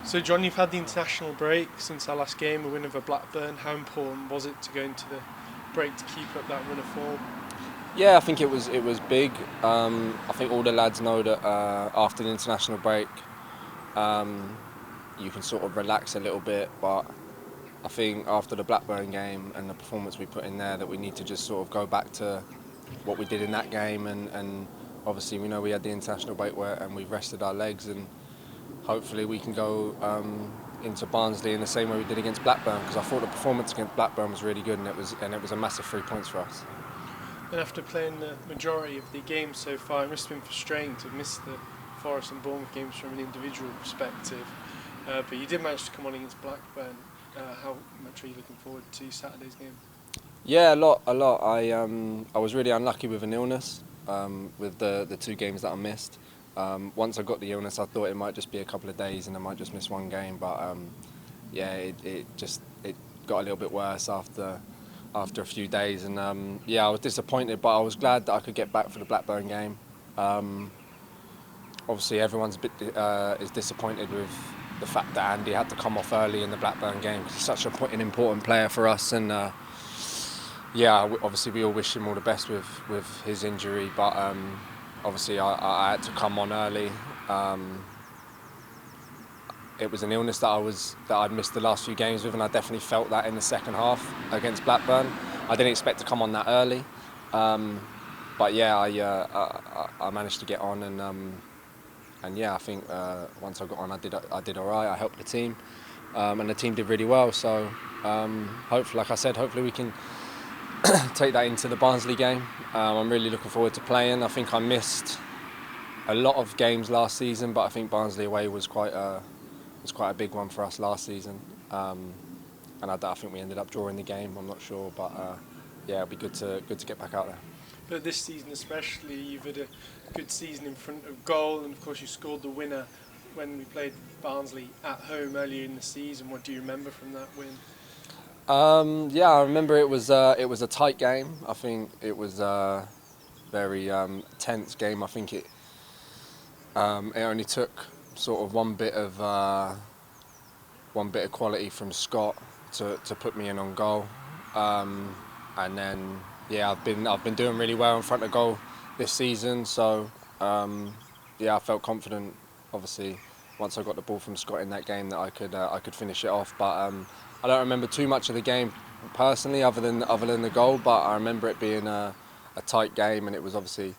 So John, you've had the international break since our last game, a win over Blackburn. How important was it to go into the break to keep up that run of form? Yeah, I think it was big. I think all the lads know that after the international break, you can sort of relax a little bit. But I think after the Blackburn game and the performance we put in there, that we need to just sort of go back to what we did in that game. And obviously we know we had the international break and we've rested our legs, and hopefully we can go into Barnsley in the same way we did against Blackburn, because I thought the performance against Blackburn was really good, and it was a massive 3 points for us. And after playing the majority of the games so far, it must have been frustrating to miss the Forest and Bournemouth games from an individual perspective. But you did manage to come on against Blackburn. How much are you looking forward to Saturday's game? Yeah, a lot. I was really unlucky with an illness with the 2 games that I missed. Once I got the illness, I thought it might just be a couple of days and I might just miss 1 game. But it got a little bit worse after a few days, and I was disappointed, but I was glad that I could get back for the Blackburn game. Obviously everyone's a bit is disappointed with the fact that Andy had to come off early in the Blackburn game, because he's such an important player for us, and obviously we all wish him all the best with his injury, but obviously I had to come on early. It was an illness that I'd missed the last few games with, and I definitely felt that in the second half against Blackburn. I didn't expect to come on that early, but I managed to get on, and I think once I got on, I did all right. I helped the team, and the team did really well. So hopefully we can take that into the Barnsley game. I'm really looking forward to playing. I think I missed a lot of games last season, but I think Barnsley away was quite a big one for us last season, and I think we ended up drawing the game. I'm not sure, but it'll be good to get back out there. But this season especially, you've had a good season in front of goal, and of course you scored the winner when we played Barnsley at home earlier in the season. What do you remember from that win? I remember it was a tight game. I think it was a very tense game. I think it only took sort of one bit of quality from Scott to put me in on goal, and then I've been doing really well in front of goal this season. So I felt confident. Obviously, once I got the ball from Scott in that game, that I could finish it off. But I don't remember too much of the game personally, other than the goal. But I remember it being a tight game, and it was obviously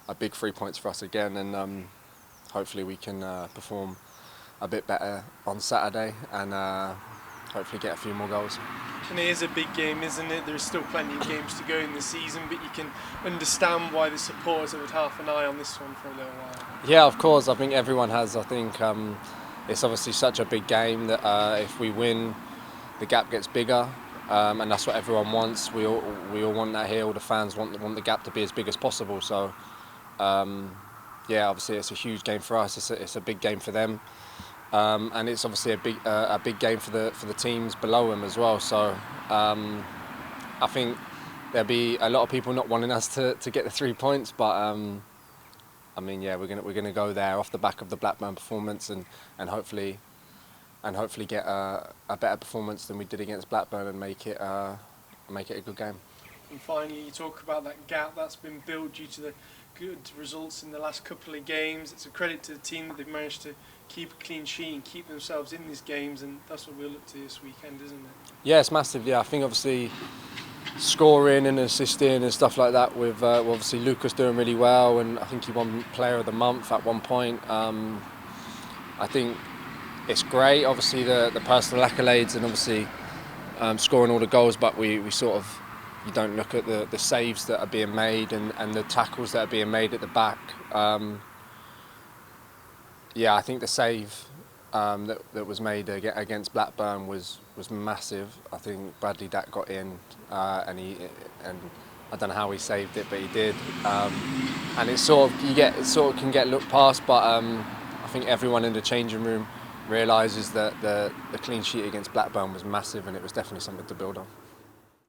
a big 3 points for us again. And hopefully we can perform a bit better on Saturday, and hopefully get a few more goals. And it is a big game, isn't it? There's still plenty of games to go in the season, but you can understand why the supporters have had half an eye on this one for a little while. Yeah, of course. I think everyone has. I think it's obviously such a big game that if we win, the gap gets bigger, and that's what everyone wants. We all want that here. All the fans want the gap to be as big as possible. So obviously it's a huge game for us. It's a big game for them. And it's obviously a big game for the teams below them as well. So I think there'll be a lot of people not wanting us to get the 3 points, but we're gonna go there off the back of the Blackburn performance, and hopefully get a better performance than we did against Blackburn, and make it a good game. And finally, you talk about that gap that's been built due to the good results in the last couple of games. It's a credit to the team that they've managed to keep a clean sheet and keep themselves in these games, and that's what we'll look to this weekend, isn't it? Yeah, it's massive. Yeah, I think obviously scoring and assisting and stuff like that, with obviously Lucas doing really well, and I think he won Player of the Month at one point. I think it's great, obviously the personal accolades, and obviously scoring all the goals, but you don't look at the saves that are being made, and the tackles that are being made at the back. I think the save that was made against Blackburn was massive. I think Bradley Dack got in, and I don't know how he saved it, but he did. And it can get looked past, but I think everyone in the changing room realises that the clean sheet against Blackburn was massive, and it was definitely something to build on.